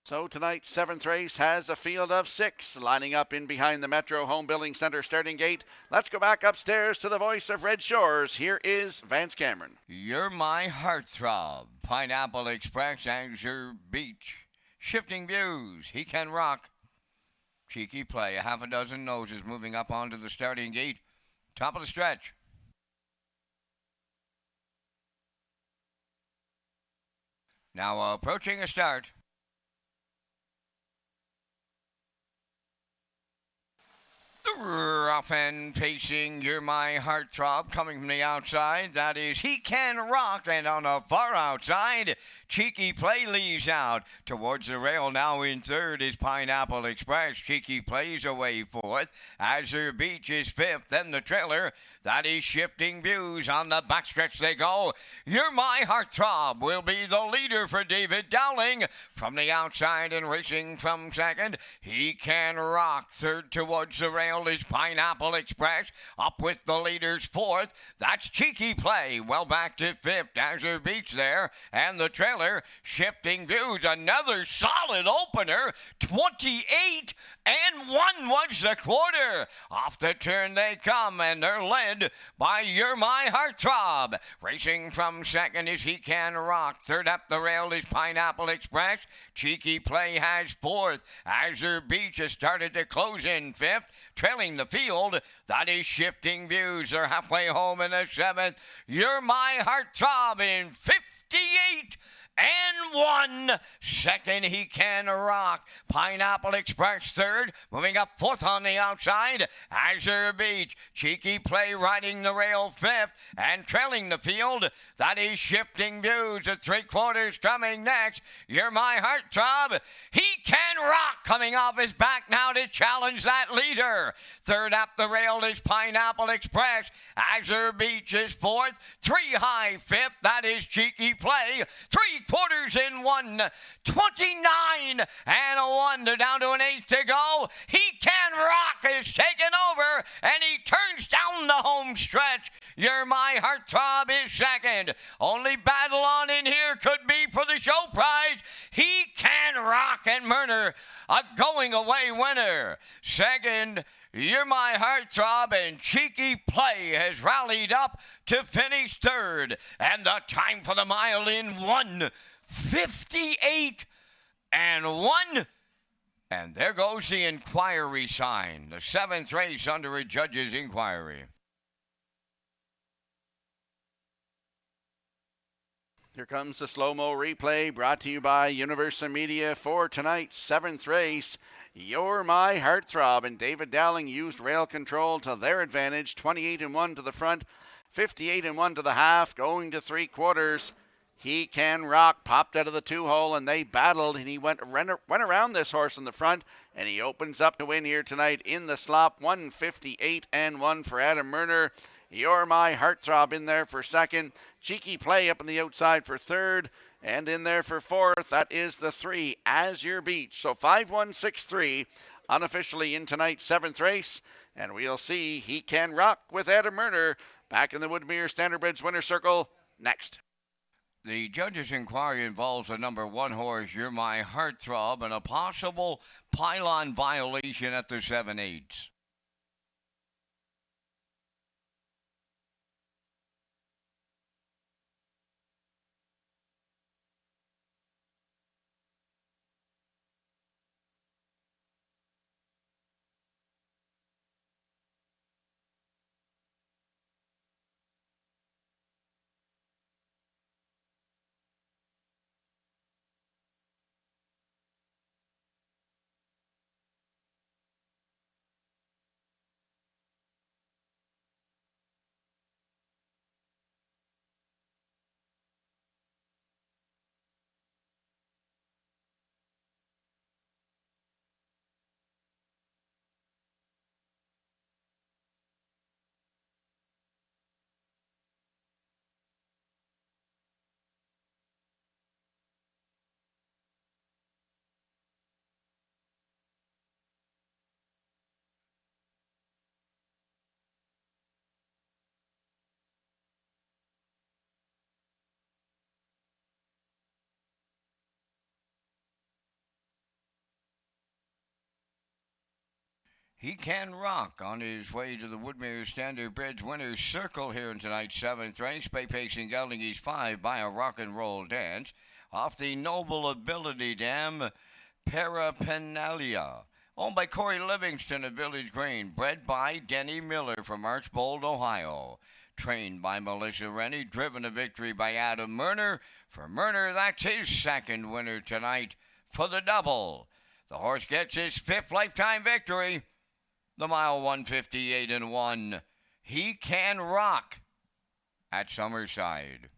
So tonight's seventh race has a field of 6 lining up in behind the Metro Home Building Center starting gate. Let's go back upstairs to the voice of Red Shores. Here is Vance Cameron. Youre My heartthrob. Pineapple Express, Azure Beach. Shifting Views. He Can Rock. Cheeky Play. A half a dozen noses moving up onto the starting gate. Top of the stretch. Now approaching a start. Rough and pacing, Youre My heartthrob coming from the outside. That is He Can Rock, and on the far outside, Cheeky Play leaves out. Towards the rail now in third is Pineapple Express. Cheeky Play's away fourth. Azure Beach is fifth. Then the trailer, that is Shifting Views. On the backstretch they go. Youre My heartthrob will be the leader for David Dowling. From the outside and racing from second, He Can Rock. Third towards the rail is Pineapple Express. Up with the leaders fourth. That's Cheeky Play. Well back to fifth. Azure Beach there. And the trailer, Shifting Views. Another solid opener. 28 and 1 was the quarter. Off the turn they come, and they're led by Youre My heartthrob. Racing from second is He Can Rock. Third up the rail is Pineapple Express. Cheeky Play has fourth. Azure Beach has started to close in fifth. Trailing the field, that is Shifting Views. They're halfway home in the seventh. Youre My heartthrob in 58 and 1. Second, He Can Rock. Pineapple Express third. Moving up fourth on the outside. Azure Beach. Cheeky Play riding the rail fifth. And trailing the field, that is Shifting Views. At 3/4 coming next. Youre My heartthrob. He Can Rock coming off his back now to challenge that leader. Third up the rail is Pineapple Express. Azure Beach is fourth. 3 high fifth. That is Cheeky Play. 3/4 in 1. 29 and 1. They're down to an eighth to go. He Can Rock is taken over, and he turns down the home stretch. Youre My heartthrob is second. Only battle on in here could be for the show prize. He Can Rock and Murner, a going away winner. Second, Youre My heartthrob, and Cheeky Play has rallied up to finish third. And the time for the mile in 1:58 and 1. And there goes the inquiry sign. The seventh race under a judge's inquiry. Here comes the slow-mo replay brought to you by Universal Media for tonight's seventh race. Youre My heartthrob, and David Dowling used rail control to their advantage. 28 and 1 to the front, 58 and 1 to the half, going to 3/4. He Can Rock popped out of the 2-hole, and they battled, and he went around this horse in the front, and he opens up to win here tonight in the slop. 1:58 and 1 for Adam Murner. Youre My heartthrob in there for second. Cheeky Play up on the outside for third. And in there for fourth, that is the 3, Azure Beach. So 5-1-6-3 unofficially in tonight's seventh race. And we'll see He Can Rock with Adam Murner back in the Woodmere Standardbridge winner circle next. The judge's inquiry involves the number 1 horse, Youre My heartthrob, and a possible pylon violation at the 7/8. He Can Rock on his way to the Woodmere Standard Bridge winner's circle here in tonight's 7th race. Bay Pacing gelding, he's 5 by a rock and roll dance. Off the Noble Ability Dam, Parapenalia. Owned by Corey Livingston of Village Green. Bred by Denny Miller from Archbold, Ohio. Trained by Melissa Rennie. Driven to victory by Adam Murner. For Murner, that's his second winner tonight for the double. The horse gets his 5th lifetime victory. The mile 158-1. He Can Rock at Summerside.